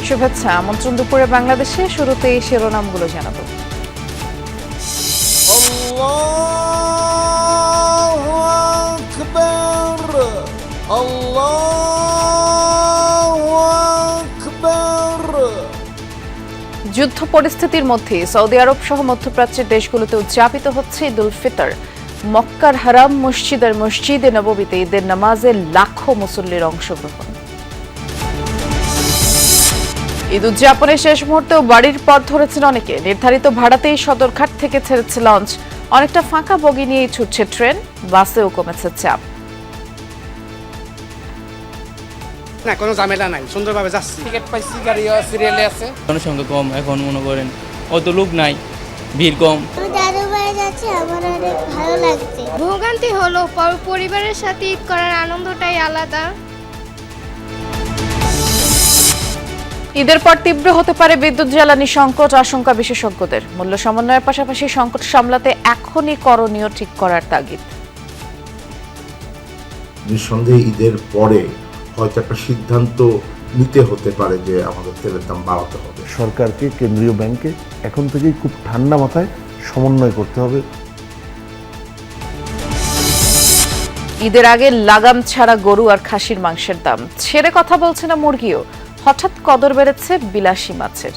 শুভেচ্ছা। আমন্ত্রণ দুপুরে বাংলাদেশে। শুরুতেই শিরোনামগুলো জানাবো। আল্লাহু আকবার, আল্লাহু আকবার। যুদ্ধ পরিস্থিতির মধ্যে সৌদি আরব সহ মধ্যপ্রাচ্যের দেশগুলোতে উদযাপিত হচ্ছে ঈদ উল ফিতর। মক্কার হারাম মসজিদে নববীতে ঈদের নামাজে লাখো মুসল্লির অংশগ্রহণ। ঈদ উদযাপনের শেষ মুহূর্তেও বাড়ির পথ ধরেছেন অনেকে। নির্ধারিত ভাড়াতেই সদরঘাট থেকে ছেড়েছে লঞ্চ। অনেকটা ফাঁকা বগি নিয়েই ছুটছে ট্রেন, বাসেও কমেছে চাপ। না, কোনো ঝামেলা নাই, সুন্দরভাবে যাচ্ছি। টিকিট পাইছি, গাড়িও সিরিয়ালে আছে। জনসংখ্যা কম, এখন মনে করেন অত লোক নাই, ভিড় কম। আমি দাদু বাড়ি যাচ্ছি, আমার অনেক ভালো লাগছে। ভোগান্তি হলো, পরিবারের সাথে ঈদ করার আনন্দটাই আলাদা। ঈদের পর তীব্র হতে পারে বিদ্যুৎ জ্বালানি সংকট, আশঙ্কা বিশেষজ্ঞদের। মূল্য সমন্বয়ের পাশাপাশি সংকট সামলাতে এখনই করণীয় ঠিক করার তাগিদ। নিঃসন্দেহে ঈদের পরে হয়তো একটা সিদ্ধান্ত নিতে হতে পারে যে আমাদের তেলের দাম বাড়াতে হবে। সরকারকে, কেন্দ্রীয় ব্যাংকে এখন থেকেই খুব ঠান্ডা মাথায় সমন্বয় করতে হবে। ঈদের আগে লাগাম ছাড়া গরু আর খাসির মাংসের দাম ছেড়ে কথা বলছে না মুরগিও। হঠাৎ কদর বেড়েছে বিলাসী মাছের।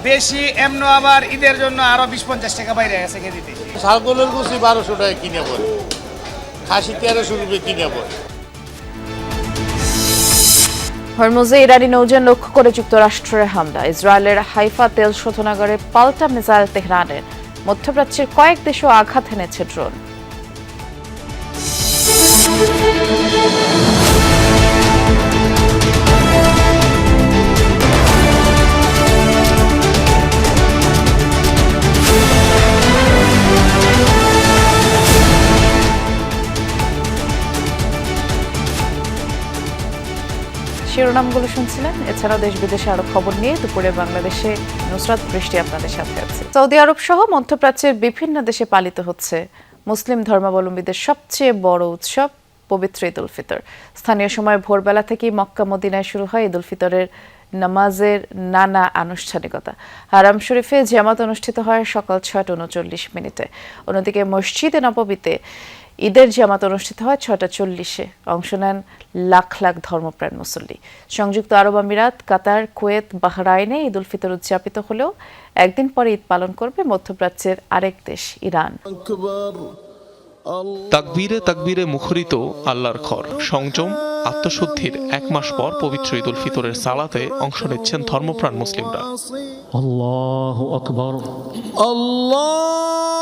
বেশি এমন আবার ঈদের জন্য আরো 20-50 টাকা বাইরে গেছে কেজিতে। ছাগলের গুছি 1200 টাকা কিনে পড়ে, খাসি 1300 রুপিয়ে কিনে পড়ে। হরমুজে ইরানি নৌযান লক্ষ্য করে যুক্তরাষ্ট্রের হামলা। ইসরায়েলের হাইফা তেল শোধনাগারে পাল্টা মিসাইল তেহরানের। মধ্যপ্রাচ্যের কয়েক দেশও আঘাত এনেছে ড্রোন। শিরোনামগুলো শুনছিলেন। এছাড়াও দেশ বিদেশে আরো খবর নিয়ে দুপুরে বাংলাদেশে নুসরাত বৃষ্টি আপনাদের সাথে আছে। সৌদি আরব সহ মধ্যপ্রাচ্যের বিভিন্ন দেশে পালিত হচ্ছে মুসলিম ধর্মাবলম্বীদের সবচেয়ে বড় উৎসব পবিত্র ঈদ উল ফিতর। স্থানীয় সময় ভোরবেলা থেকেই মক্কা মদিনায় শুরু হয় ঈদ উল ফিতরের নামাজের নানা আনুষ্ঠানিকতা। হারাম শরীফে জামাত অনুষ্ঠিত হয় সকাল 6:39। অন্যদিকে মসজিদে নববীতে ঈদের জামাত অনুষ্ঠিত হয় 6:40। অংশ নেন লাখ লাখ ধর্মপ্রাণ মুসল্লি। সংযুক্ত আরব আমিরাত, কাতার, কুয়েত, বাহরাইনে ঈদ উল ফিতর উদযাপিত হলেও একদিন পরে ঈদ পালন করবে মধ্যপ্রাচ্যের আরেক দেশ ইরান। তাকবীরে তাকবীরে মুখরিত আল্লাহর ঘর। সংযম, আত্মশুদ্ধির 1 মাস পর পবিত্র ঈদ উল ফিতরের সালাতে অংশ নিচ্ছেন ধর্মপ্রাণ মুসলিমরা। আল্লাহু আকবার, আল্লাহু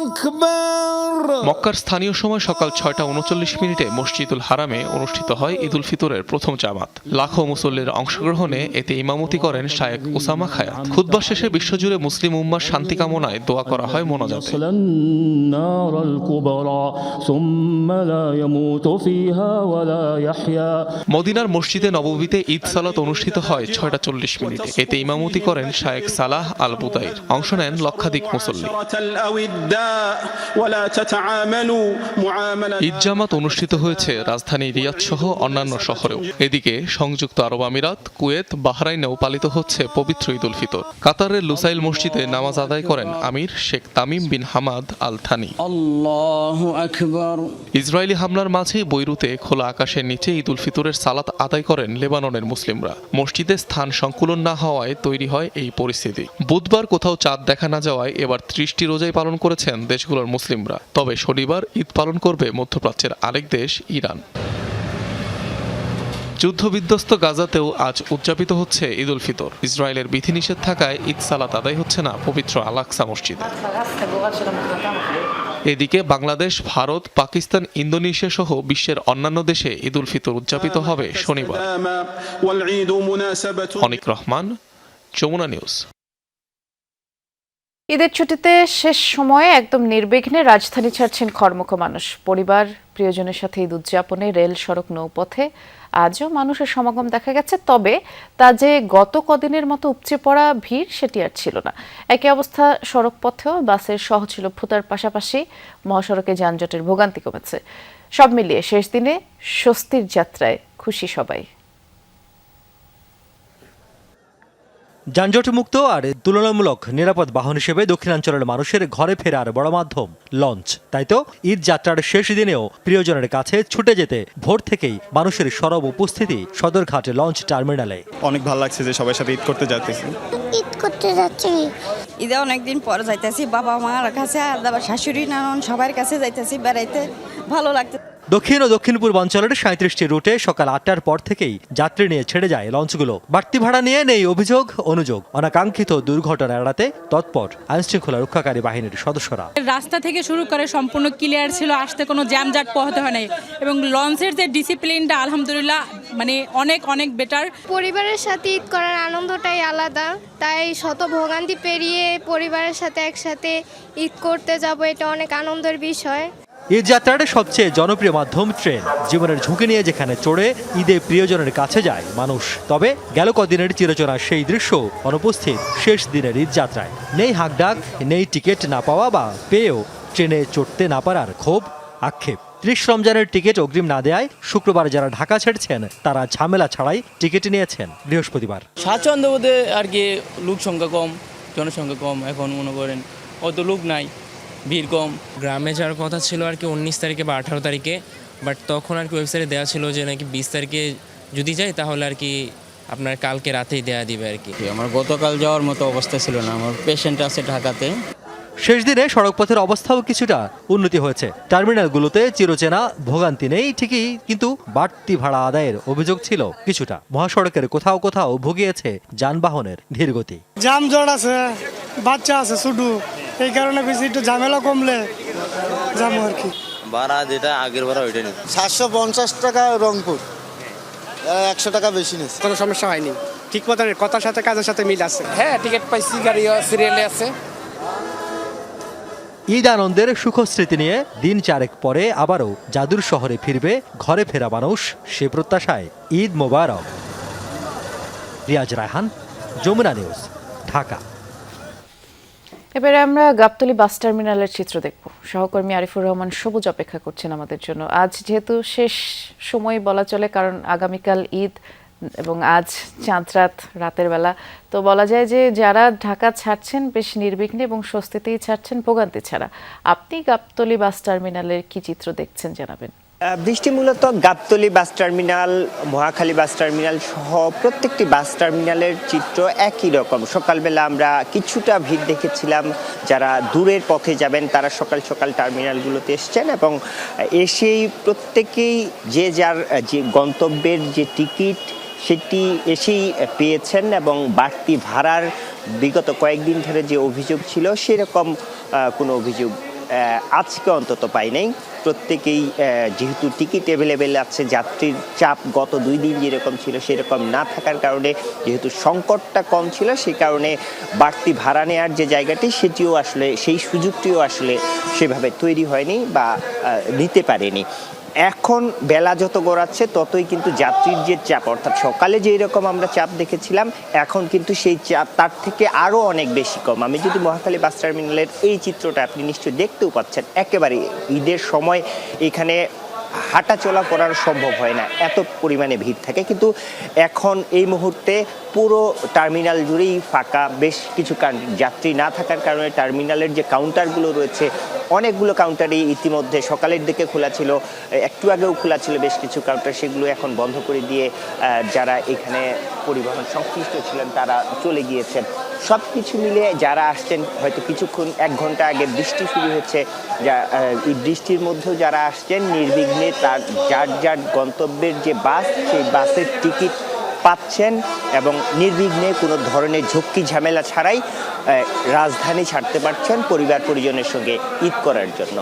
আকবার। মক্কার স্থানীয় সময় সকাল 6:39 মসজিদুল হারামে অনুষ্ঠিত হয় ঈদ উল ফিতরের প্রথম জামাত। লাখো মুসল্লির অংশগ্রহণে এতে ইমামতি করেন শায়েখ উসামা খায়াত। খুতবা শেষে বিশ্বজুড়ে মুসলিম উম্মার শান্তি কামনায় দোয়া করা হয় মোনাজাতে। মদিনার মসজিদে নববীতে ঈদ সালাত অনুষ্ঠিত হয় 6:40। এতে ইমামতি করেন শায়েখ সালাহ আল বুদাইর। অংশ নেন লক্ষাধিক মুসল্লি। ঈদ জামাত অনুষ্ঠিত হয়েছে রাজধানী রিয়াদ সহ অন্যান্য শহরেও। এদিকে সংযুক্ত আরব আমিরাত, কুয়েত, বাহরাইনেও পালিত হচ্ছে পবিত্র ঈদ উল ফিতর। কাতারের লুসাইল মসজিদে নামাজ আদায় করেন Amir Sheikh Tamim bin Hamad Al Thani. Israeli হামলার মাঝে বৈরুতে খোলা আকাশের নিচে ঈদ উল ফিতরের সালাত আদায় করেন লেবাননের মুসলিমরা। মসজিদে স্থান সংকুলন না হওয়ায় তৈরি হয় এই পরিস্থিতি। বুধবার কোথাও চাঁদ দেখা না যাওয়ায় এবার 30টি রোজাই পালন করেছেন দেশগুলোর মুসলিমরা। তবে শনিবার ঈদ পালন করবে মধ্যপ্রাচ্যের আরেক দেশ ইরান। যুদ্ধবিধ্বস্ত গাজাতেও আজ উদযাপিত হচ্ছে ঈদ উল ফিতর। ইসরায়েলের বিধিনিষেধ থাকায় ঈদ সালাত আদায় হচ্ছে না পবিত্র আল আকসা মসজিদে। এদিকে বাংলাদেশ, ভারত, পাকিস্তান, ইন্দোনেশিয়া সহ বিশ্বের অন্যান্য দেশে ঈদ উল ফিতর উদযাপিত হবে শনিবার। অনিক রহমান, যমুনা নিউজ। ঈদের ছুটিতে শেষ সময়ে একদম নির্বিঘ্নে রাজধানী ছাড়ছেন ঘরমুখ মানুষ। পরিবার, প্রিয়জনের সাথে ঈদ উদযাপনে রেল, সড়ক, নৌপথে আজও মানুষের সমাগম দেখা গেছে। তবে তা যে গত কদিনের মতো উপচে পড়া ভিড় সেটি আর ছিল না। একই অবস্থা সড়ক পথেও। বাসের সহজলভ্যতার পাশাপাশি মহাসড়কে যানজটের ভোগান্তি কমেছে। সব মিলিয়ে শেষ দিনে স্বস্তির যাত্রায় খুশি সবাই। যানজটমুক্ত আর তুলনামূলক নিরাপদ বাহন হিসেবে দক্ষিণাঞ্চলের মানুষের ঘরে ফেরার বড় মাধ্যম লঞ্চ। তাই তো ঈদ যাত্রার শেষ দিনেও প্রিয়জনের কাছে ছুটে যেতে ভোর থেকেই মানুষের সরব উপস্থিতি সদরঘাট লঞ্চ টার্মিনালে। অনেক ভালো লাগছে যে সবার সাথে ঈদ করতে যাচ্ছি। ঈদ করতে যাচ্ছি, ঈদে অনেকদিন পর যাইতেছি, বাবা মার কাছে আর আবার শাশুড়ি নানন সবার কাছে যাইতেছি বেড়াইতে, ভালো লাগছে। দক্ষিণ ও দক্ষিণ পূর্বাঞ্চলের 37টি রুটে সকাল 8টার পর থেকেই যাত্রী নিয়ে ছেড়ে যায় লঞ্চগুলো। বাড়তি ভাড়া নিয়ে নেই অভিযোগ অনুযোগ। অনাকাঙ্ক্ষিত দুর্ঘটনা এড়াতে তৎপর আইনশৃঙ্খলা রক্ষাকারী বাহিনীর সদস্যরা। রাস্তা থেকে শুরু করে সম্পূর্ণ ক্লিয়ার ছিল, আসতে কোনো জ্যামজাট পোহাতে হয় নাই এবং লঞ্চের যে ডিসিপ্লিনটা আলহামদুলিল্লাহ মানে অনেক অনেক বেটার। পরিবারের সাথে ঈদ করার আনন্দটাই আলাদা, তাই শত ভোগান্তি পেরিয়ে পরিবারের সাথে একসাথে ঈদ করতে যাব, এটা অনেক আনন্দের বিষয়। ঈদ যাত্রার সবচেয়ে জনপ্রিয় মাধ্যম ট্রেন। জীবনের ঝুঁকি নিয়ে যেখানে চড়ে ঈদে প্রিয়জনের কাছে যায় মানুষ। তবে গেল কদিনের চিরচেনা সেই দৃশ্য অনুপস্থিত শেষ দিনের ঈদ যাত্রায়। নেই হাঁকডাক, নেই টিকিট না পাওয়া বা পেয়েও ট্রেনে চড়তে না পারার ক্ষোভ আক্ষেপ। 30 রমজানের টিকিট অগ্রিম না দেয়ায় শুক্রবার যারা ঢাকা ছেড়েছেন তারা ঝামেলা ছাড়াই টিকিট নিয়েছেন বৃহস্পতিবার। স্বাচ্ছন্দ্যবোধে আর কি, লোক সংখ্যা কম, জনসংখ্যা কম, এখন মনে করেন অত লোক নাই, ভিড় কম। গ্রামে যাওয়ার কথা ছিল আর কি 19 তারিখে বা 18 তারিখে, বাট তখন আর কি ওয়েবসাইটে দেওয়া ছিল যে নাকি 20 তারিখে যদি যাই তাহলে আর কি আপনার কালকে রাতেই দেয়া দিবে আর কি। আমার গতকাল যাওয়ার মতো অবস্থা ছিল না, আমার পেশেন্ট আছে ঢাকাতে। শেষ দিনে সড়কপথের অবস্থাও কিছুটা উন্নতি হয়েছে। টার্মিনালগুলোতে চিরচেনা ভোগান্তি নেই ঠিকই, কিন্তু বাড়তি ভাড়া আদায়ের অভিযোগ ছিল কিছুটা। মহাসড়কের কোথাও কোথাও ভুগিয়েছে যানবাহনের ধীরগতি। জামজট আছে, বাচ্চা আছে শুধু, এই কারণে বেশি একটু ঝামেলা কমলে যাবো আর কি। ভাড়া যেটা আগের ভাড়া ওইটা নেই। 750 টাকা রংপুর, 100 টাকা বেশি নিচ্ছে। কোনো সমস্যা হয়নি, ঠিক মতন কথার সাথে কাজের সাথে মিল আছে। হ্যাঁ, টিকিট পাইছি, গাড়িও সিরিয়ালে আছে। ঈদ আনন্দের সুখস্মৃতি নিয়ে দিন চারেক পরে আবারও জাদুর শহরে ফিরবে ঘরে ফেরা মানুষ, সে প্রত্যাশায় ঈদ মোবারক। রিয়াজ রায়হান, যমুনা নিউজ, ঢাকা। এবারে আমরা গাবতলী বাস টার্মিনালের চিত্র দেখব। সহকর্মী আরিফুর রহমান সবুজ অপেক্ষা করছেন আমাদের জন্য। আজ যেহেতু শেষ সময় বলা চলে, কারণ আগামীকাল ঈদ এবং আজ চাঁদ রাতের বেলা, তো বলা যায় যে যারা ঢাকা ছাড়ছেন বেশ নির্বিঘ্নে এবং স্বস্তিতেই ছাড়ছেন, ভোগান্তি ছাড়া। আপনি গাবতলী বাস টার্মিনালের কি চিত্র দেখছেন জানাবেন। বৃষ্টি মূলত Gabtali bus terminal, Mohakhali bus terminal সহ প্রত্যেকটি বাস টার্মিনালের চিত্র একই রকম। সকালবেলা আমরা কিছুটা ভিড় দেখেছিলাম, যারা দূরের পথে যাবেন তারা সকাল সকাল টার্মিনালগুলোতে এসছেন এবং এসেই প্রত্যেকেই যে যার যে গন্তব্যের যে টিকিট সেটি এসেই পেয়েছেন এবং বাড়তি ভাড়ার বিগত কয়েকদিন ধরে যে অভিযোগ ছিল সেরকম কোনো অভিযোগ আজকে অন্তত পাই নাই। প্রত্যেকেই যেহেতু টিকিট অ্যাভেলেবেল আছে, যাত্রীর চাপ গত 2 দিন যেরকম ছিল সেরকম না থাকার কারণে, যেহেতু সংকটটা কম ছিল সেই কারণে বাড়তি ভাড়া নেওয়ার যে জায়গাটি সেটিও আসলে, সেই সুযোগটিও আসলে সেভাবে তৈরি হয়নি বা নিতে পারেনি। এখন বেলা যত গড়াচ্ছে ততই কিন্তু যাত্রীর যে চাপ, অর্থাৎ সকালে যেই রকম আমরা চাপ দেখেছিলাম এখন কিন্তু সেই চাপ তার থেকে আরও অনেক বেশি কম। আমি যদি মহাখালী বাস টার্মিনালের এই চিত্রটা আপনি নিশ্চয়ই দেখতেও পাচ্ছেন, একেবারে ঈদের সময় এখানে হাঁটা চলা করার সম্ভব হয় না, এত পরিমাণে ভিড় থাকে। কিন্তু এখন এই মুহূর্তে পুরো টার্মিনাল জুড়েই ফাঁকা। বেশ কিছু যাত্রী না থাকার কারণে টার্মিনালের যে কাউন্টারগুলো রয়েছে, অনেকগুলো কাউন্টারই ইতিমধ্যে সকালের দিকে খোলা ছিল, একটু আগেও খোলা ছিল বেশ কিছু কাউন্টার, সেগুলো এখন বন্ধ করে দিয়ে যারা এখানে পরিবহন সংশ্লিষ্ট ছিলেন তারা চলে গিয়েছেন। সব কিছু মিলে যারা আসছেন, হয়তো কিছুক্ষণ 1 ঘন্টা আগে বৃষ্টি শুরু হয়েছে, এই বৃষ্টির মধ্যেও যারা আসছেন নির্বিঘ্নে তার যার যার গন্তব্যের যে বাস সেই বাসের টিকিট পাচ্ছেন এবং নির্বিঘ্নে কোনো ধরনের ঝক্কি ঝামেলা ছাড়াই রাজধানী ছাড়তে পারছেন পরিবার পরিজনের সঙ্গে ঈদ করার জন্য।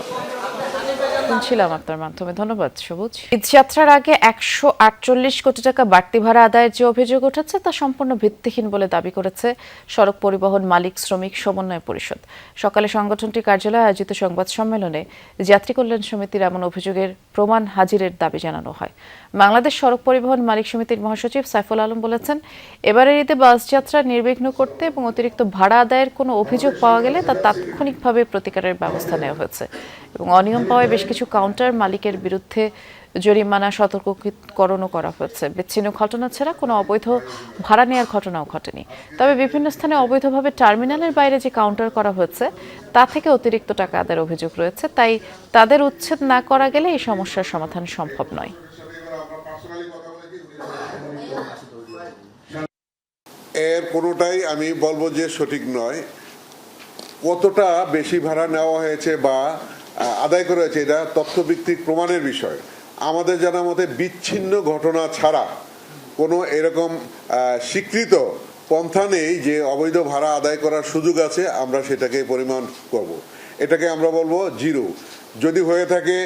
শুনছিলাম আপনার মাধ্যমে, ধন্যবাদ সবুজ। ঈদ যাত্রার আগে 148 কোটি টাকা বাড়তি ভাড়া আদায়ের যে অভিযোগ উঠেছে তা সম্পূর্ণ ভিত্তিহীন বলে দাবি করেছে সড়ক পরিবহন মালিক শ্রমিক সমন্বয় পরিষদ। সকালে সংগঠনটির কার্যালয়ে আয়োজিত সংবাদ সম্মেলনে যাত্রী কল্যাণ সমিতির এমন অভিযোগের প্রমাণ হাজিরের দাবি জানানো হয়। বাংলাদেশ সড়ক পরিবহন মালিক সমিতির মহাসচিব সাইফুল আলম বলেছেন, এবারের ঈদে বাস যাত্রা নির্বিঘ্ন করতে এবং অতিরিক্ত ভাড়া আদায়ের কোনো অভিযোগ পাওয়া গেলে তা তাৎক্ষণিকভাবে প্রতিকারের ব্যবস্থা নেওয়া হয়েছে এবং অনিয়ম পাওয়ায় বেশ কিছু কাউন্টার মালিকের বিরুদ্ধে জরিমানা সতর্কীকরণও করা হয়েছে। বিচ্ছিন্ন ঘটনা ছাড়া কোনো অবৈধ ভাড়া নেওয়ার ঘটনাও ঘটেনি। তবে বিভিন্ন স্থানে অবৈধভাবে টার্মিনালের বাইরে যে কাউন্টার করা হয়েছে তা থেকে অতিরিক্ত টাকা আদায়ের অভিযোগ রয়েছে, তাই তাদের উচ্ছেদ না করা গেলে এই সমস্যার সমাধান সম্ভব নয়। এর কোনোটাই আমি বলবো যে সঠিক নয়। কতটা বেশি ভাড়া নেওয়া হয়েছে বা আদায় করা হয়েছে এটা তথ্যভিত্তিক প্রমাণের বিষয়। আমাদের জানা মতে বিচ্ছিন্ন ঘটনা ছাড়া কোনো এরকম স্বীকৃত পন্থা নেই যে অবৈধ ভাড়া আদায় করার সুযোগ আছে, আমরা সেটাকে পরিমাণ করব। এটাকে আমরা বলবো জিরো। যদি হয়ে থাকে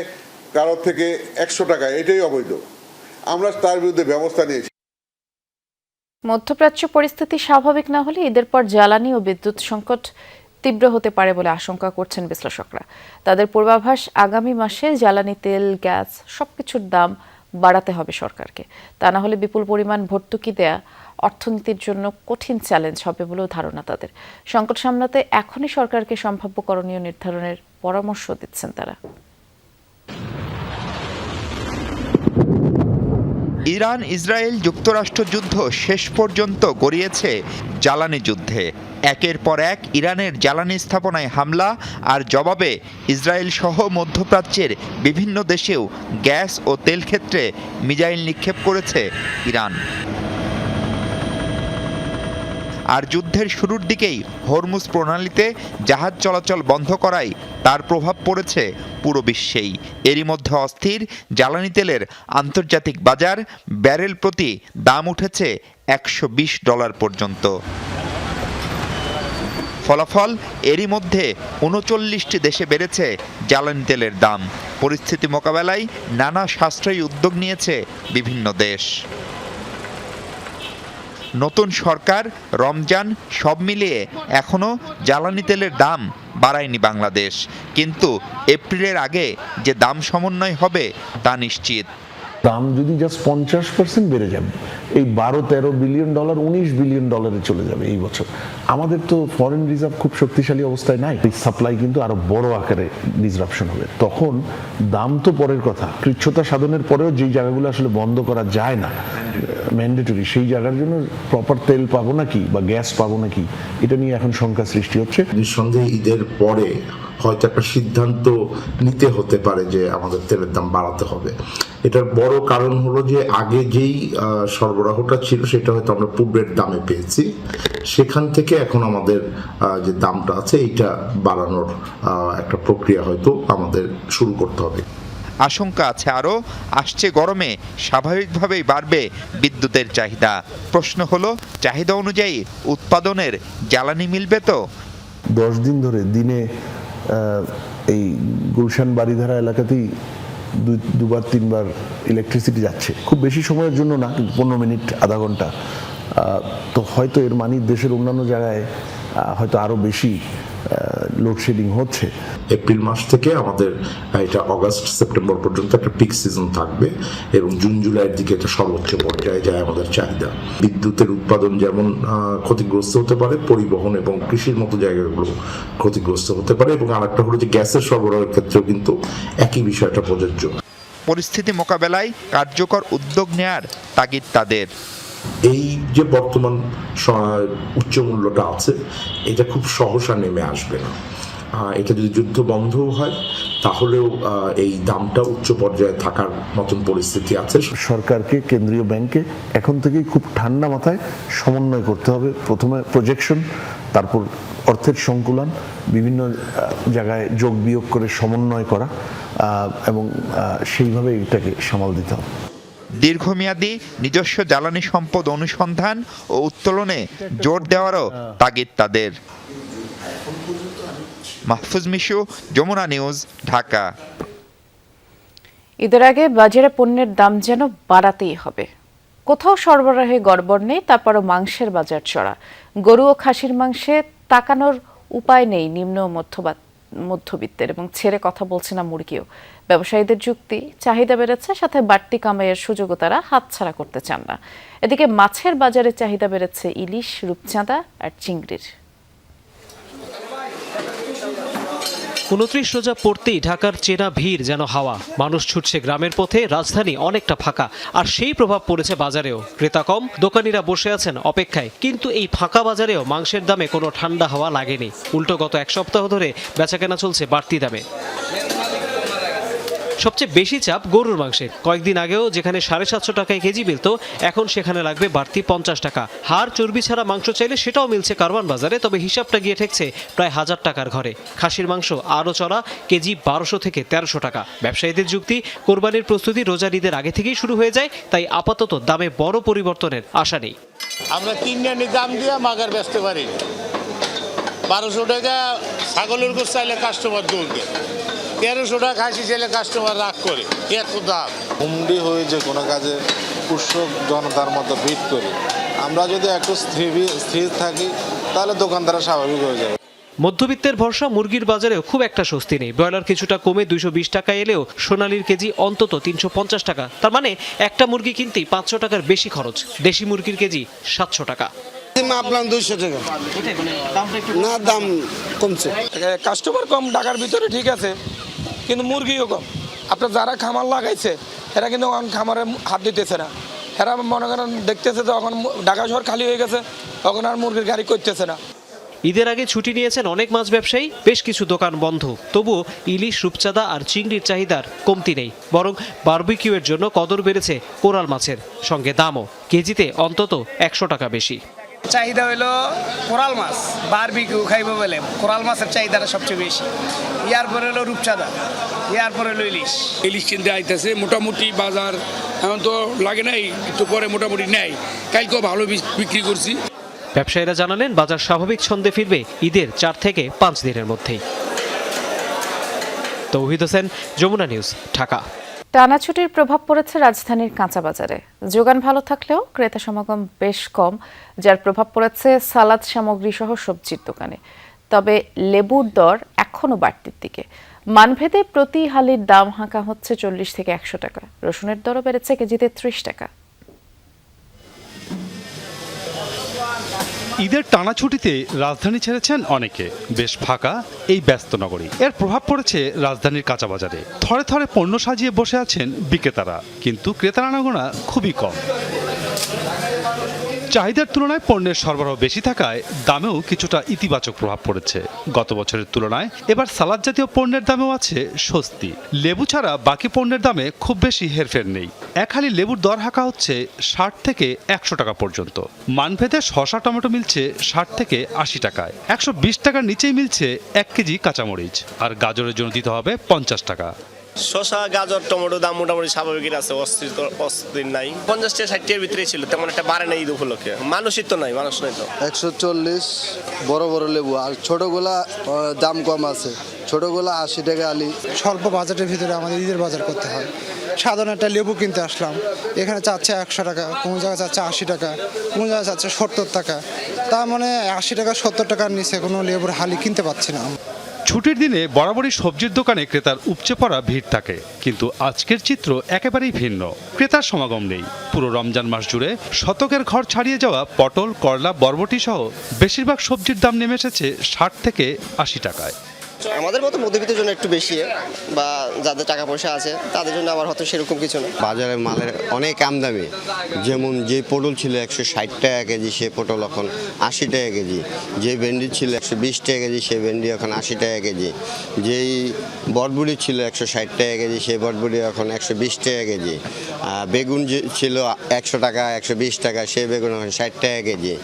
কারোর থেকে 100 টাকা, এটাই অবৈধ, আমরা তার বিরুদ্ধে ব্যবস্থা নিয়েছি। মধ্যপ্রাচ্য পরিস্থিতি স্বাভাবিক না হলে ঈদের পর জ্বালানি ও বিদ্যুৎ সংকট তীব্র হতে পারে বলে আশঙ্কা করছেন বিশ্লেষকরা। তাদের পূর্বাভাস, আগামী মাসে জ্বালানি, তেল, গ্যাস সবকিছুর দাম বাড়াতে হবে সরকারকে। তা না হলে বিপুল পরিমাণ ভর্তুকি দেয়া অর্থনীতির জন্য কঠিন চ্যালেঞ্জ হবে বলেও ধারণা তাদের। সংকট সামলাতে এখনই সরকারকে সম্ভাব্য করণীয় নির্ধারণের পরামর্শ দিচ্ছেন তারা। ইরান ইসরায়েল যুক্তরাষ্ট্র যুদ্ধ শেষ পর্যন্ত গড়িয়েছে জ্বালানি যুদ্ধে। একের পর এক ইরানের জ্বালানি স্থাপনায় হামলা আর জবাবে ইসরায়েল সহ মধ্যপ্রাচ্যের বিভিন্ন দেশেও গ্যাস ও তেল ক্ষেত্রে মিসাইল নিক্ষেপ করেছে ইরান। আর যুদ্ধের শুরুর দিকেই হরমুজ প্রণালীতে জাহাজ চলাচল বন্ধ করায় তার প্রভাব পড়েছে পুরো বিশ্বেই। এরই মধ্যে অস্থির জ্বালানি তেলের আন্তর্জাতিক বাজার, ব্যারেল প্রতি দাম উঠেছে $120 পর্যন্ত। ফলাফল, এরই মধ্যে 39টি দেশে বেড়েছে জ্বালানি তেলের দাম। পরিস্থিতি মোকাবেলায় নানা সাশ্রয়ী উদ্যোগ নিয়েছে বিভিন্ন দেশ। নতুন সরকার, রমজান সব মিলিয়ে এখনও জ্বালানি তেলের দাম বাড়ায়নি বাংলাদেশ, কিন্তু এপ্রিলের আগে যে দাম সমন্বয় হবে তা নিশ্চিত। দাম যদি জাস্ট 50% বেড়ে যাবে, এই $12-13 বিলিয়ন $19 বিলিয়ন চলে যাবে এই বছর। আমাদের তো ফরেন রিজার্ভ খুব শক্তিশালী অবস্থায় নাই, এই সাপ্লাই কিন্তু আরো বড় আকারে ডিসরাপশন হবে। তখন দাম তো পরের কথা, কৃচ্ছ্রতা সাধনের পরেও যেই জায়গাগুলো আসলে বন্ধ করা যায় না ম্যান্ডেটরি, সেই জায়গার জন্য প্রপার তেল পাবো নাকি বা গ্যাস পাবো নাকি, এটা নিয়ে এখন শঙ্কা সৃষ্টি হচ্ছে। নিঃসন্দেহে ঈদের পরে হয়তো একটা সিদ্ধান্ত নিতে হতে পারে যে আমাদের তেলের দাম বাড়াতে হবে। এটার বড় কারণ হলো যে আগে যেই সরবরাহটা ছিল সেটা হয়তো আমরা পূর্বের দামে পেয়েছি, সেখান থেকে এখন আমাদের যে দামটা আছে এইটা বাড়ানোর একটা প্রক্রিয়া হয়তো আমাদের শুরু করতে হবে। আশঙ্কা আছে আরও আসছে গরমে স্বাভাবিকভাবেই বাড়বে বিদ্যুতের চাহিদা। প্রশ্ন হলো, চাহিদা অনুযায়ী উৎপাদনের জ্বালানি মিলবে তো? 10 দিন ধরে দিনে এই গুলশান বাড়িধারা এলাকাতেই দুবার তিনবার ইলেকট্রিসিটি যাচ্ছে। খুব বেশি সময়ের জন্য না, 15 মিনিট, আধা ঘন্টা। তো হয়তো এর মানে দেশের অন্যান্য জায়গায় হয়তো আরো বেশি লোডশেডিং হচ্ছে। এপ্রিল মাস থেকে আমাদের এটা অগাস্ট সেপ্টেম্বর পর্যন্ত একটা পিক সিজন থাকবে এবং জুন জুলাইয়ের দিকে এটা সর্বোচ্চ পর্যায়ে যায় আমাদের চাহিদা। বিদ্যুতের উৎপাদন যেমন ক্ষতিগ্রস্ত হতে পারে, পরিবহন এবং কৃষির মতো জায়গাগুলো ক্ষতিগ্রস্ত হতে পারে, এবং আরেকটা হলো যে গ্যাসের সরবরাহের ক্ষেত্রেও কিন্তু একই বিষয়টা প্রযোজ্য। পরিস্থিতি মোকাবেলায় কার্যকর উদ্যোগ নেয়ার তাগিদ তাদের। এই যে বর্তমান উচ্চ মূল্যটা আছে, এটা খুব সহসা নেমে আসবে না। এটা যদি যুদ্ধ বন্ধ হয় তাহলেও এই দামটা উচ্চ পর্যায়ে থাকার মতন পরিস্থিতি আছে। সরকারকে, কেন্দ্রীয় ব্যাংকে এখন থেকেই খুব ঠান্ডা মাথায় সমন্বয় করতে হবে। প্রথমে প্রজেকশন, তারপর অর্থের সংকুলন, বিভিন্ন জায়গায় যোগ বিয়োগ করে সমন্বয় করা এবং সেইভাবে এটাকে সামাল দিতে হবে। দীর্ঘমেয়াদী নিজস্ব জ্বালানি সম্পদ অনুসন্ধান ও উত্তোলনে জোর দেওয়ারও তাগিদ তাদের। মাহফুজ মিশু, যমুনা নিউজ, ঢাকা। ঈদের আগে বাজারে পণ্যের দাম যেন বাড়াতেই হবে। কোথাও সরবরাহে গড়বড় নেই, তারপরও মাংসের বাজার চড়া। গরু ও খাসির মাংসে তাকানোর উপায় নেই নিম্ন মধ্যবিত্তের, এবং ছেড়ে কথা বলছে না মুরগিও। ব্যবসায়ীদের যুক্তি, চাহিদা বেড়েছে, সাথে বাড়তি কামাইয়ের সুযোগও তারা হাতছাড়া করতে চান না। এদিকে মাছের বাজারে চাহিদা বেড়েছে ইলিশ, রূপচাঁদা আর চিংড়ির। 29 রোজা পড়তেই ঢাকার চেনা ভিড় যেন হাওয়া। মানুষ ছুটছে গ্রামের পথে, রাজধানী অনেকটা ফাঁকা। আর সেই প্রভাব পড়েছে বাজারেও। ক্রেতা কম, দোকানিরা বসে আছেন অপেক্ষায়। কিন্তু এই ফাঁকা বাজারেও মাংসের দামে কোনো ঠান্ডা হাওয়া লাগেনি। উল্টো গত এক সপ্তাহ ধরে বেচাকেনা চলছে বাড়তি দামে। সবচেয়ে বেশি চাপ গরুর মাংসের। কয়েকদিন আগেও যেখানে 750 টাকায় কেজি মিলত, এখন সেখানে লাগবে বাড়তি 50 টাকা। হাড় চর্বি ছাড়া মাংস চাইলে সেটাও মিলছে কারওয়ান বাজারে, তবে হিসাবটা গিয়ে ঠেকছে প্রায় 1000 টাকার ঘরে। খাসির মাংস আরও চড়া, কেজি 1200 থেকে 1300 টাকা। ব্যবসায়ীদের যুক্তি, কোরবানির প্রস্তুতি রোজার ঈদের আগে থেকেই শুরু হয়ে যায়, তাই আপাতত দামে বড় পরিবর্তনের আশা নেই। আমরা কিনে দাম দিয়ে মাগার বেচতে পারি। 1200 টাকা ছাগলের গোশ চাইলে কাস্টমার দৌড় দেয়, 1300 টাকা খাসি চাইলে কাস্টমার রাগ করে। এত দাম হুমড়ি হয়ে যে কোনো কাজে কৃষক জনতার মতো ভিড় করি। আমরা যদি একটু স্থির থাকি তাহলে দোকানদাররা স্বাভাবিক হয়ে যাবে। মধ্যবিত্তের ভরসা মুরগির বাজারেও খুব একটা স্বস্তি নেই। ব্রয়লার কিছুটা কমে 220 টাকা এলেও সোনালীর কেজি অন্তত 350 টাকা। তার মানে একটা মুরগি কিনতেই 500 টাকার বেশি খরচ। দেশি মুরগির কেজি 700 টাকা। আপনার 200 টাকা না, দাম কমছে। কাস্টমার কম ঢাকার ভিতরে ঠিক আছে, কিন্তু মুরগিও কম। আপনার যারা খামার লাগাইছে এরা কিন্তু খামারে হাত দিতেছে না। এরা মনে করেন দেখতেছে তো এখন ঢাকা শহর খালি হয়ে গেছে, তখন আর মুরগির গাড়ি করতেছে না। ঈদের আগে ছুটি নিয়েছেন অনেক মাছ ব্যবসায়ী, বেশ কিছু দোকান বন্ধ। তবুও ইলিশ, রূপচাঁদা আর চিংড়ির চাহিদার কমতি নেই, বরং বারবিকিউয়ের জন্য কদর বেড়েছে কোরাল মাছের। সঙ্গে দামও কেজিতে অন্তত 100 টাকা বেশি। চাহিদা হলো কোরাল মাছ, বারবিকিউ খাইব বলে কোরাল মাছের চাহিদাটা সবচেয়ে বেশি। ইয়ার পরে হলো রূপচাঁদা, ইয়ার পরে হলো ইলিশ। ইলিশ কিনতে আইতেছে, মোটামুটি বাজার এখন তো লাগে নাই, একটু পরে মোটামুটি নেয়। কালকেও ভালো বিক্রি করছি। ব্যবসায়ীরা জানালেন বাজার স্বাভাবিক ছন্দে ফিরবে ঈদের 4 থেকে 5 দিনের মধ্যেই। তৌহিদ হোসেন, যমুনা নিউজ, ঢাকা। টানা ছুটির প্রভাব পড়েছে রাজধানীর কাঁচা বাজারে। যোগান ভালো থাকলেও ক্রেতা সমাগম বেশ কম, যার প্রভাব পড়েছে সালাদ সামগ্রী সহ সবজির দোকানে। তবে লেবুর দর এখনো বাড়তির দিকে। মানভেদে প্রতি হালির দাম হাঁকা হচ্ছে 40 থেকে 100 টাকা। রসুনের দরও বেড়েছে কেজিতে 30 টাকা। ঈদের টানা ছুটিতে রাজধানী ছেড়েছেন অনেকে। বেশ ফাঁকা এই ব্যস্ত নগরী। এর প্রভাব পড়েছে রাজধানীর কাঁচা বাজারে। থরে থরে পণ্য সাজিয়ে বসে আছেন বিক্রেতারা, কিন্তু ক্রেতার আনাগোনা খুবই কম। চাহিদার তুলনায় পণ্যের সরবরাহ বেশি থাকায় দামেও কিছুটা ইতিবাচক প্রভাব পড়েছে। গত বছরের তুলনায় এবার সালাদ জাতীয় পণ্যের দামেও আছে স্বস্তি। লেবু ছাড়া বাকি পণ্যের দামে খুব বেশি হেরফের নেই। এক হালি লেবুর দর হাঁকা হচ্ছে 60 থেকে 100 টাকা পর্যন্ত। মানভেদে শসা, টমেটো মিলছে 60 থেকে 80 টাকায়। 120 টাকার নিচেই মিলছে 1 কেজি কাঁচামরিচ। আর গাজরের জন্য দিতে হবে 50 টাকা। শসা, গাজর, টমেটো দাম মোটামুটি স্বাভাবিক আছে, অস্থির নাই। 50 থেকে 60 এর ভিতরে ছিল, তেমন একটা বাড়ে নাই ঈদ উপলক্ষে। মানুষই তো নাই, মানুষ নাই তো। 140 বড় বড় লেবু, আর ছোটগুলা দাম কম আছে। ছোটগুলা 80 টাকা আলি। স্বল্প বাজেটের ভিতরে আমাদের ঈদের বাজার করতে হয়। সাধারণ একটা লেবু কিনতে আসলাম, এখানে চাচ্ছে 100 টাকা, কোন জায়গায় চাচ্ছে 80 টাকা, কোন জায়গায় চাচ্ছে 70 টাকা। তার মানে 80 টাকা 70 টাকার নিচে কোনো লেবুর হালি কিনতে পাচ্ছি না। ছুটির দিনে বরাবরই সবজির দোকানে ক্রেতার উপচে পড়া ভিড় থাকে, কিন্তু আজকের চিত্র একেবারেই ভিন্ন। ক্রেতার সমাগম নেই। পুরো রমজান মাস জুড়ে শতকের ঘর ছাড়িয়ে যাওয়া পটল, করলা, বরবটি সহ বেশিরভাগ সবজির দাম নেমে এসেছে 60 থেকে 80 টাকায়। আমাদের মতো মধ্যবিত্তের জন্য একটু বেশি, বা যাদের টাকা পয়সা আছে তাদের জন্য আবার হয়তো সেরকম কিছু না। বাজারে মালের অনেক আমদামি। যেমন যে পটল ছিল 160 টাকা কেজি, সে পটল এখন 80 টাকা কেজি। যে ভেন্ডি ছিল 120 টাকা কেজি, সে ভেন্ডি এখন 80 টাকা কেজি। যেই বটবুড়ি ছিল 160 টাকা কেজি, সেই বটবুড়ি এখন 120 টাকা কেজি। বেগুন যে ছিল 100 টাকা 120 টাকা, সেই বেগুন এখন 60 টাকা কেজি।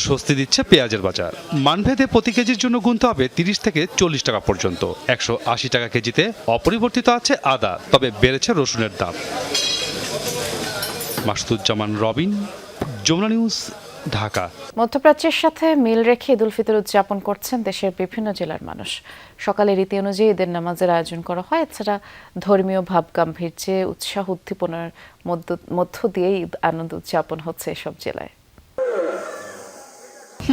স্বস্তি দিচ্ছে পেঁয়াজের বাজার। মানভেদে প্রতি কেজির জন্য গুনতে হবে 30 থেকে 40 টাকা পর্যন্ত। 180 টাকা কেজিতে অপরিবর্তিত আছে আদা, তবে বেড়েছে রসুনের দাম। মাসুদুজ্জামান রবিন, যমুনা নিউজ, ঢাকা। মধ্যপ্রাচ্যের সাথে মিল রেখে ঈদ উল ফিতর উদযাপন করছেন দেশের বিভিন্ন জেলার মানুষ। সকালে রীতি অনুযায়ী ঈদের নামাজের আয়োজন করা হয়। এছাড়া ধর্মীয় ভাব গাম্ভীর্যে উৎসাহ উদ্দীপনার মধ্য দিয়ে ঈদ আনন্দ উদযাপন হচ্ছে এসব জেলায়।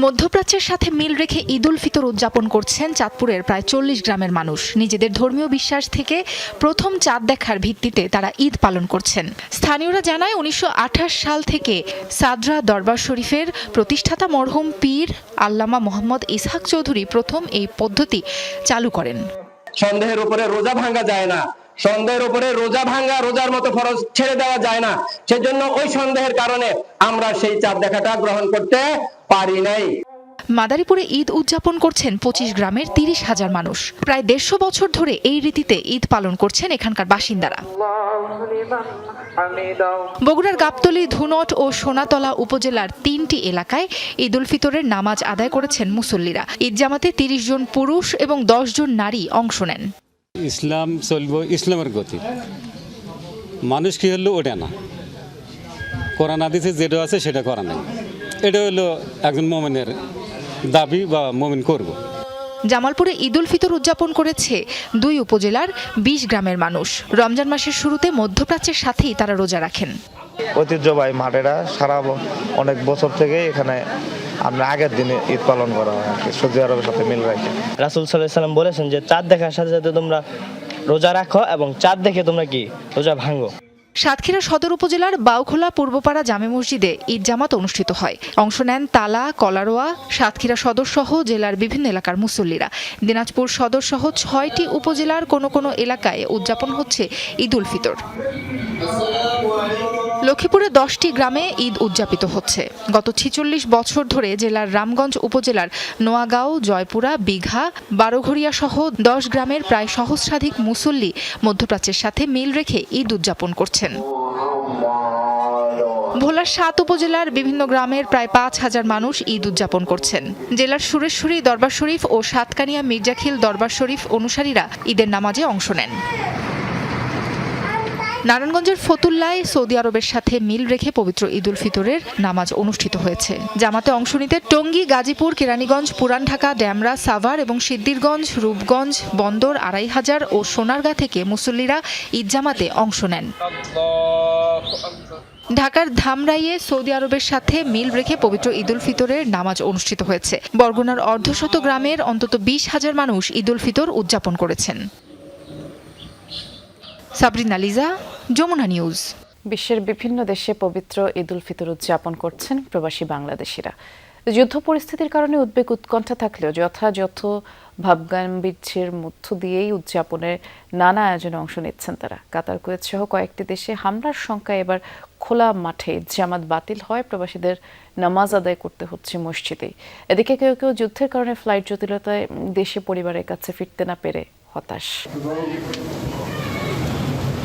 মধ্যপ্রাচ্যের সাথে মিল রেখে ঈদ উল ফিতর উদযাপন করছেন চাঁদপুরের প্রায় 40 গ্রামের মানুষ। নিজেদের ধর্মীয় বিশ্বাস থেকে প্রথম চাঁদ দেখার ভিত্তিতে তারা ঈদ পালন করছেন। স্থানীয়রা জানায় 1928 সাল থেকে সাদরা দরবার শরীফের প্রতিষ্ঠাতা মরহুম পীর আল্লামা মোহাম্মদ ইসহাক চৌধুরী প্রথম এই পদ্ধতি চালু করেন। সন্দেহের উপরে রোজা ভাঙা যায় না, সন্দেহের উপরে রোজা ভাঙা রোজার মতো ফরজ ছেড়ে দেওয়া যায় না। সেজন্য ওই সন্দেহের কারণে আমরা সেই চাঁদ দেখাটা গ্রহণ করতে পারি নাই। মাদারীপুরে ঈদ উদযাপন করছেন 25 গ্রামের 30,000 মানুষ। প্রায় 150 বছর ধরে এই রীতিতে ঈদ পালন করছেন এখানকার বাসিন্দারা। বগুড়ার গাবতলী, ধুনট ও সোনাতলা উপজেলার 3টি এলাকায় ঈদ উল ফিতরের নামাজ আদায় করেছেন মুসল্লিরা। ঈদ জামাতে 30 জন পুরুষ এবং 10 জন নারী অংশ নেন। ইসলাম চলব ইসলামের গতি, মানুষ কি হলো ওটা না, কোরআন হাদিসে যেটা আছে সেটা করা নাই, এটা হলো একজন মুমিনের দাবি বা মুমিন করব। জামালপুরে ঈদ উল ফিতর উদযাপন করেছে 2 উপজেলার 20 গ্রামের মানুষ। রমজান মাসের শুরুতে মধ্যপ্রাচ্যের সাথেই তারা রোজা রাখেন। ঐতিহ্যবাহী মাঠেরা সারা অনেক বছর থেকে এখানে আমরা আগের দিনে ঈদ পালন করা হয় আর কি, সৌদি আরবের সাথে মিল রাখে। রাসূল সাল্লাল্লাহু আলাইহি সাল্লাম বলেছেন যে চাঁদ দেখার সাথে সাথে তোমরা রোজা রাখো এবং চাঁদ দেখে তোমরা কি রোজা ভাঙো। সাতক্ষীরা সদর উপজেলার বাউখোলা পূর্বপাড়া জামে মসজিদে ঈদ জামাত অনুষ্ঠিত হয়। অংশ নেন তালা, কলারোয়া, সাতক্ষীরা সদর সহ জেলার বিভিন্ন এলাকার মুসল্লিরা। দিনাজপুর সদর সহ 6টি উপজেলার কোনো এলাকায় উদযাপন হচ্ছে ঈদ উল ফিতর। লক্ষ্মীপুরে 10টি গ্রামে ঈদ উদযাপিত হচ্ছে। গত 46 বছর ধরে জেলার রামগঞ্জ উপজেলার নোয়াগাঁও, জয়পুরা, বিঘা, বারোঘরিয়া সহ 10 গ্রামের প্রায় সহস্রাধিক মুসল্লি মধ্যপ্রাচ্যের সাথে মিল রেখে ঈদ উদযাপন করছেন। ভোলার 7 উপজেলার বিভিন্ন গ্রামের প্রায় 5,000 মানুষ ঈদ উদযাপন করছেন। জেলার সুরেশ্বরী দরবার শরীফ ও সাতকানিয়া মির্জাখিল দরবার শরীফ অনুসারীরা ঈদের নামাজে অংশ নেন। নারায়ণগঞ্জের ফতুল্লায় সৌদি আরবের সাথে মিল রেখে পবিত্র ঈদ উল ফিতরের নামাজ অনুষ্ঠিত হয়েছে। জামাতে অংশ নিতে টঙ্গী, গাজীপুর, কেরানীগঞ্জ, পুরান ঢাকা, ড্যামরা, সাভার এবং সিদ্দিরগঞ্জ, রূপগঞ্জ, বন্দর, আড়াইহাজার ও সোনারগাঁ থেকে মুসল্লিরা ঈদ জামাতে অংশ নেন। ঢাকার ধামরাইয়ে সৌদি আরবের সাথে মিল রেখে পবিত্র ঈদ উল ফিতরের নামাজ অনুষ্ঠিত হয়েছে। বরগুনার অর্ধশত গ্রামের অন্তত 20,000 মানুষ ঈদ উল ফিতর উদযাপন করেছেন। সাবরিনা লিজা, যমুনা নিউজ। বিশ্বের বিভিন্ন দেশে পবিত্র ঈদ উল ফিতর উদযাপন করছেন প্রবাসী বাংলাদেশিরা। যুদ্ধ পরিস্থিতির কারণে উদ্বেগ উৎকণ্ঠা থাকলেও যথাযথ ভাবগাম্ভীর্যের মধ্য দিয়েই উদযাপনের নানা আয়োজনে অংশ নিচ্ছেন তারা। কাতার, কুয়েত সহ কয়েকটি দেশে হামলার সংখ্যায় এবার খোলা মাঠে জামাত বাতিল হয়, প্রবাসীদের নামাজ আদায় করতে হচ্ছে মসজিদেই। এদিকে কেউ কেউ যুদ্ধের কারণে ফ্লাইট জটিলতায় দেশে পরিবারের কাছে ফিরতে না পেরে হতাশ।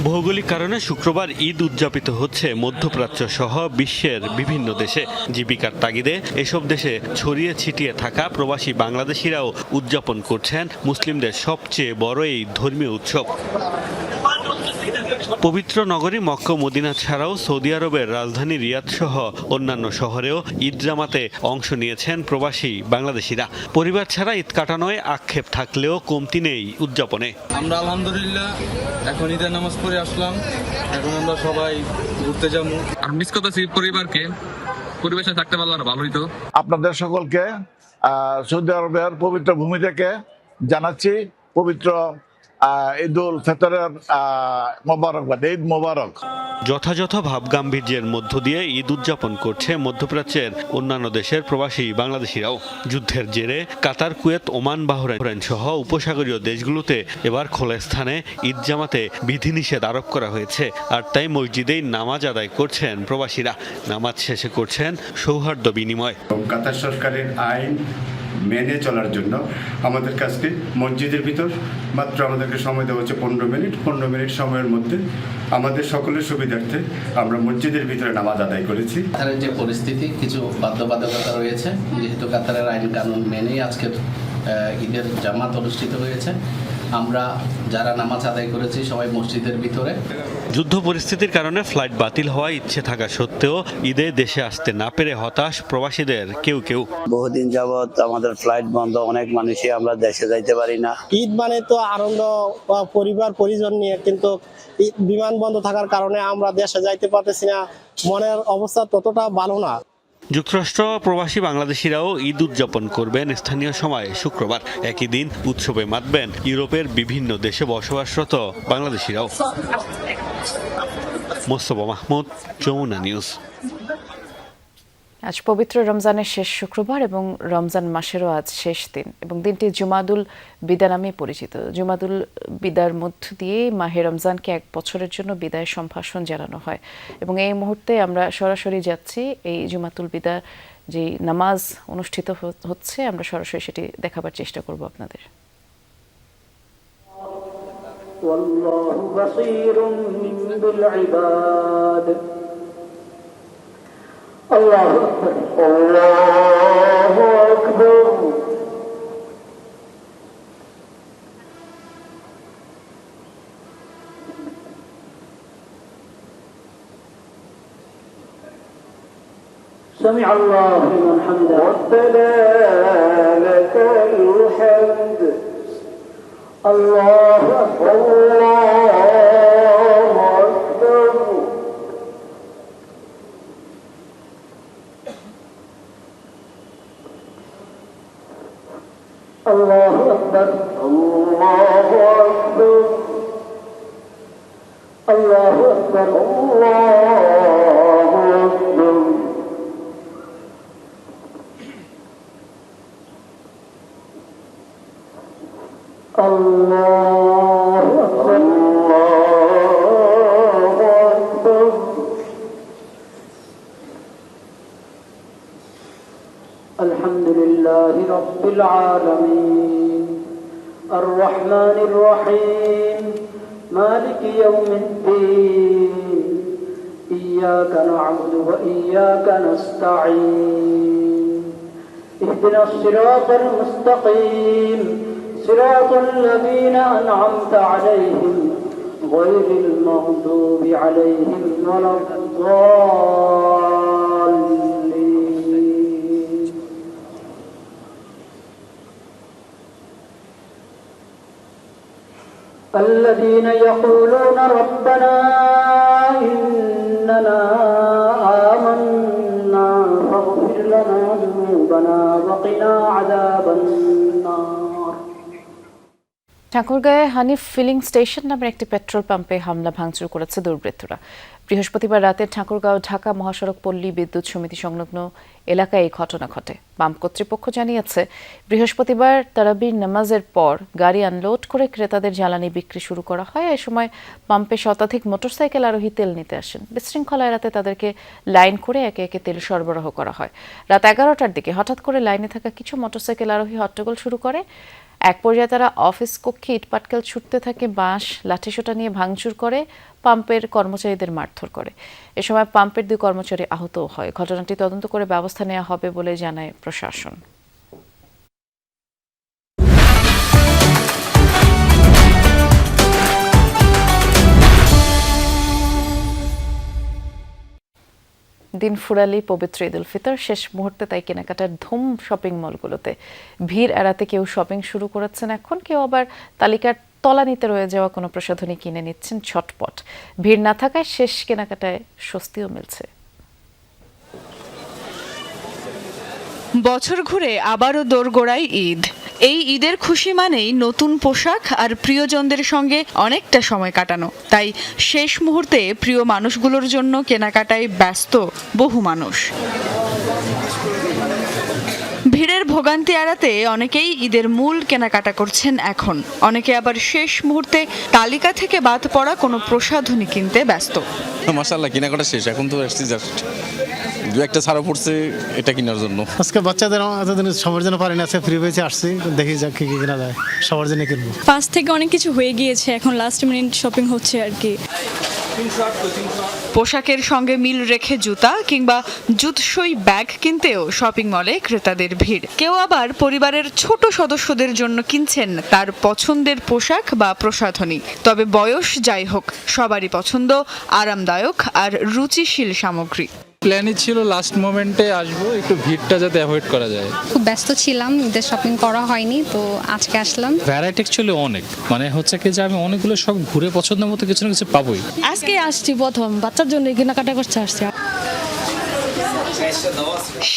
ভৌগোলিক কারণে শুক্রবার ঈদ উদযাপিত হচ্ছে মধ্যপ্রাচ্য সহ বিশ্বের বিভিন্ন দেশে। জীবিকার তাগিদে এসব দেশে ছড়িয়ে ছিটিয়ে থাকা প্রবাসী বাংলাদেশিরাও উদযাপন করছেন মুসলিমদের সবচেয়ে বড় এই ধর্মীয় উৎসব। পবিত্র নগরী মক্কা মদিনা ছাড়াও সৌদি আরবের রাজধানী রিয়াদ সহ অন্যান্য শহরেও ঈদ জামাতে অংশ নিয়েছেন প্রবাসী বাংলাদেশিরা। পরিবার ছাড়া ঈদ কাটানোয় আক্ষেপ থাকলেও কমতি নেই উদযাপনে। আমরা আলহামদুলিল্লাহ এখন ঈদের নামাজ পড়ে আসলাম, এখন আমরা সবাই ঘুরতে যাবো। আর মিস করতেছি পরিবারকে, পরিবেশে থাকতে পারলে ভালো হইতো। আপনাদের সকলকে সৌদি আরবের পবিত্র ভূমি থেকে জানাচ্ছি পবিত্র ঈদ উল ফিতরের মোবারকবাদ, ঈদ মোবারক। যথাযথ ভাবগাম্ভীর্যের মধ্য দিয়ে ঈদ উদযাপন করছে মধ্যপ্রাচ্যের অন্যান্য দেশের প্রবাসী বাংলাদেশিরাও। যুদ্ধের জেরে কাতার, কুয়েত, ওমান, বাহরাইন সহ উপসাগরীয় দেশগুলোতে এবার খোলা স্থানে ঈদ জামাতে বিধিনিষেধ আরোপ করা হয়েছে। আর তাই মসজিদেই নামাজ আদায় করছেন প্রবাসীরা। নামাজ শেষে করছেন সৌহার্দ্য বিনিময়। কাতার সরকারের আইন মেনে চলার জন্য আমাদের কাছে মসজিদের ভিতর মাত্র আমাদেরকে সময় দেওয়া হচ্ছে 15 মিনিট। 15 মিনিট সময়ের মধ্যে আমাদের সকলের সুবিধার্থে আমরা মসজিদের ভিতরে নামাজ আদায় করেছি। কাতারের যে পরিস্থিতি, কিছু বাধ্যবাধকতা রয়েছে, যেহেতু কাতারের আইন কানুন মেনেই আজকের ঈদের জামাত অনুষ্ঠিত হয়েছে। আমরা যারা নামাজ আদায় করেছি সবাই মসজিদের ভিতরে। যুদ্ধ পরিস্থিতির কারণে ফ্লাইট বাতিল হওয়ায় ইচ্ছে থাকা সত্ত্বেও ঈদে দেশে আসতে না পেরে হতাশ প্রবাসীদের কেউ কেউ। বহুদিন যাবৎ আমাদের ফ্লাইট বন্ধ, অনেক মানুষই আমরা দেশে যাইতে পারি না। ঈদ মানে তো আনন্দ পরিবার পরিজন নিয়ে, কিন্তু বিমান বন্ধ থাকার কারণে আমরা দেশে যাইতে পারতেছি না। মনের অবস্থা ততটা ভালো না। যুক্তরাষ্ট্র প্রবাসী বাংলাদেশিরাও ঈদ উদযাপন করবেন স্থানীয় সময় শুক্রবার। একই দিন উৎসবে মাতবেন ইউরোপের বিভিন্ন দেশে বসবাসরত বাংলাদেশিরাও। মোস্তফা মাহমুদ, যমুনা নিউজ। আজ পবিত্র রমজানের শেষ শুক্রবার এবং রমজান মাসেরও আজ শেষ দিন এবং দিনটি জুমাদুল বিদা নামে পরিচিত। জুমাদুল বিদার মধ্য দিয়ে মাহে রমজানকে এক বছরের জন্য বিদায় সম্ভাষণ জানানো হয় এবং এই মুহূর্তে আমরা সরাসরি যাচ্ছি এই জুমাতুল বিদা যে নামাজ অনুষ্ঠিত হচ্ছে, আমরা সরাসরি সেটি দেখাবার চেষ্টা করব আপনাদের। والله بصير بالعباد الله أكبر الله أكبر سمع الله لمن حمده ربنا لك الحمد الله أكبر الله أكبر الله أكبر الله أكبر الله أكبر الله أكبر الله أكبر الله أكبر الحمد لله رب العالمين الرحمن الرحيم مالك يوم الدين إياك نعبد وإياك نستعين اهدنا الصراط المستقيم صراط الذين أنعمت عليهم غير المغضوب عليهم ولا الضالين الذين يقولون ربنا إننا آمنا فاغفر لنا ذنوبنا وقنا عذاب النار। ঠাকুরগাঁয়ে হানিফ ফিলিং স্টেশন নামের একটি পেট্রোল পাম্পে হামলা ভাঙচুর করেছে দুর্বৃত্তরা। বৃহস্পতিবার রাতে ঠাকুরগাঁও ঢাকা মহাসড়ক পল্লী বিদ্যুৎ সমিতি সংলগ্ন এলাকায় এই ঘটনা ঘটে। পাম্প কর্তৃপক্ষ জানিয়েছে, বৃহস্পতিবার তারাবির নামাজের পর গাড়ি আনলোড করে ক্রেতাদের জ্বালানি বিক্রি শুরু করা হয়। এ সময় পাম্পে শতাধিক মোটরসাইকেল আরোহী তেল নিতে আসেন। বিশৃঙ্খলা এড়াতে তাদেরকে লাইন করে একে একে তেল সরবরাহ করা হয়। রাত 11টার দিকে হঠাৎ করে লাইনে থাকা কিছু মোটরসাইকেল আরোহী হট্টগোল শুরু করে। এক পর্যায়ে তারা অফিস কক্ষে ইটপাটকেল ছুটতে থাকে, বাঁশ লাঠিসোঁটা নিয়ে ভাঙচুর করে, পাম্পের কর্মচারীদের মারধর করে। এ সময় পাম্পের 2 কর্মচারী আহতও হয়। ঘটনাটি তদন্ত করে ব্যবস্থা নেওয়া হবে বলে জানায় প্রশাসন। দিন ফুরালি পবিত্র ঈদ উল ফিতর শেষ মুহূর্তে, তাই কেনাকাটার ধুম শপিং মলগুলোতে। ভিড় এড়াতে কেউ শপিং শুরু করেছেন এখন, কেউ আবার তালিকার তলানিতে রয়ে যাওয়া কোনো প্রসাধনী কিনে নিচ্ছেন ঝটপট। ভিড় না থাকায় শেষ কেনাকাটায় স্বস্তিও মিলছে। বছর ঘুরে আবারও দোরগোড়ায় ঈদ। এই ঈদের খুশি মানেই নতুন পোশাক আর প্রিয়জনদের সঙ্গে অনেকটা সময় কাটানো। তাই শেষ মুহূর্তে প্রিয় মানুষগুলোর জন্য কেনাকাটায় ব্যস্ত বহু মানুষ। ভিড়ের ভোগান্তি এড়াতে অনেকেই ঈদের মূল কেনাকাটা করছেন এখন। অনেকে আবার শেষ মুহূর্তে তালিকা থেকে বাদ পড়া কোনো প্রসাধনী কিনতে ব্যস্ত। মাশাআল্লাহ, কেনাকাটা শেষ, এখন তো আসছি জাস্ট 2-1টা ছাড়া পড়ছে এটা কেনার জন্য। আজকে বাচ্চাদের এতদিন সবার জন্য পারি না, ফ্রি হয়েছে আসছি, দেখি যাক কি কেনা যায়, সবার জন্য কিনবো। পাশ থেকে অনেক কিছু হয়ে গিয়েছে, এখন লাস্ট মিনিট শপিং হচ্ছে আর কি। পোশাকের সঙ্গে মিল রেখে জুতা কিংবা জুতসই ব্যাগ কিনতেও শপিং মলে ক্রেতাদের ভিড়। কেউ আবার পরিবারের ছোট সদস্যদের জন্য কিনছেন তার পছন্দের পোশাক বা প্রসাধনী। তবে বয়স যাই হোক, সবারই পছন্দ আরামদায়ক আর রুচিশীল সামগ্রী। প্ল্যানই ছিল লাস্ট মোমেন্টে আসবো, একটু ভিড়টা যাতে অ্যাভয়েড করা যায়। খুব ব্যস্ত ছিলাম, ঈদের শপিং করা হয়নি, তো আজকে আসলাম। ভ্যারাইটি অ্যাকচুয়ালি অনেক, মানে হচ্ছে কি যে আমি অনেকগুলো সব ঘুরে পছন্দের মতো কিছু না কিছু পাবোই। আজকে আসছি প্রথম, বাচ্চার জন্য কেনাকাটা করতে আসছি।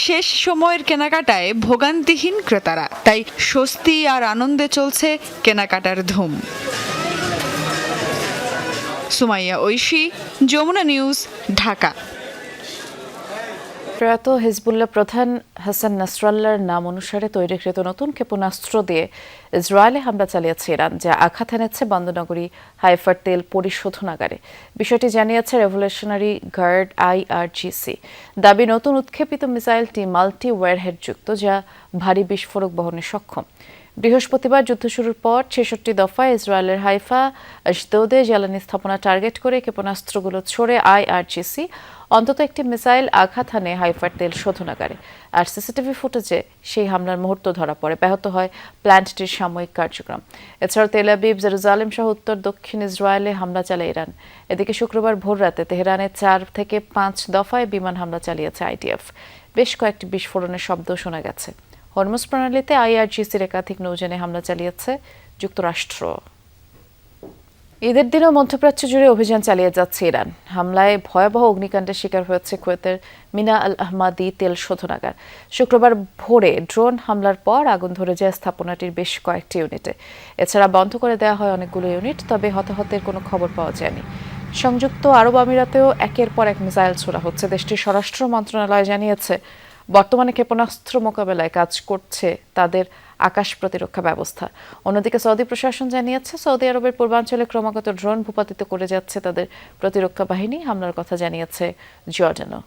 শেষ সময়ের কেনাকাটায় ভোগান্তিহীন ক্রেতারা, তাই স্বস্তি আর আনন্দে চলছে কেনাকাটার ধুম। সুমাইয়া ঐশী, যমুনা নিউজ, ঢাকা। প্রয়াত হিজবুল্লাহ প্রধান হাসান নাসরাল্লাহর নাম অনুসারে তৈরিকৃত নতুন ক্ষেপণাস্ত্র দিয়ে ইসরায়েলে হামলা চালিয়েছে ইরান, যা আঘাত এনেছে বন্দরনগরী হাইফার তেল পরিশোধনাগারে। বিষয়টি জানিয়েছে রেভলিউশনারি গার্ড IRGC। দাবি, নতুন উৎক্ষেপিত মিসাইলটি মাল্টি ওয়ারহেড যুক্ত, যা ভারী বিস্ফোরক বহনে সক্ষম। বৃহস্পতিবার যুদ্ধ শুরুর পর 66 দফায় ইসরায়েলের হাইফা, আশদোদে জ্বালানি স্থাপনা টার্গেট করে ক্ষেপণাস্ত্রগুলো ছড়ে IRGC অন্তত একটি মিসাইল আঘাত হানে হাইফার তেল শোধনাগারে। আর সিসিটিভি ফুটেজে সেই হামলার মুহূর্ত ধরা পড়ে। ব্যাহত হয় প্ল্যান্টটির সাময়িক কার্যক্রম। এছাড়াও তেল আবিব, জেরুজালেম সহ উত্তর দক্ষিণ ইসরায়েলে হামলা চালায় ইরান। এদিকে শুক্রবার ভোররাতে তেহরানে 4 থেকে 5 দফায় বিমান হামলা চালিয়েছে IDF। বেশ কয়েকটি বিস্ফোরণের শব্দ শোনা গেছে। হরমুজ প্রণালীতে IRGCর একাধিক নৌযানে হামলা চালিয়েছে যুক্তরাষ্ট্র। ঈদের দিনেও মধ্যপ্রাচ্য জুড়ে অভিযান চালিয়ে যাচ্ছে ইরান। হামলায় ভয়াবহ অগ্নিকাণ্ডের শিকার হয়েছে কুয়েতের মিনা আল আহমাদি তেল শোধনাগার। শুক্রবার ভোরে ড্রোন হামলার পর আগুন ধরে যায় স্থাপনাটির বেশ কয়েকটি ইউনিটে। এছাড়া বন্ধ করে দেওয়া হয় অনেকগুলো ইউনিট, তবে হতাহতের কোনো খবর পাওয়া যায়নি। সংযুক্ত আরব আমিরাতেও একের পর এক মিসাইল ছোড়া হচ্ছে। দেশটির স্বরাষ্ট্র মন্ত্রণালয় জানিয়েছে, বর্তমানে ক্ষেপণাস্ত্র মোকাবেলায় কাজ করছে তাদের আকাশ প্রতিরক্ষা ব্যবস্থা। অন্যদিকে সৌদি প্রশাসন জানিয়েছে, সৌদি আরবের পূর্বাঞ্চলে ক্রমাগত ড্রোন ভূপাতিত করে যাচ্ছে তাদের প্রতিরক্ষা বাহিনী। হামলার কথা জানিয়েছে জর্ডানও।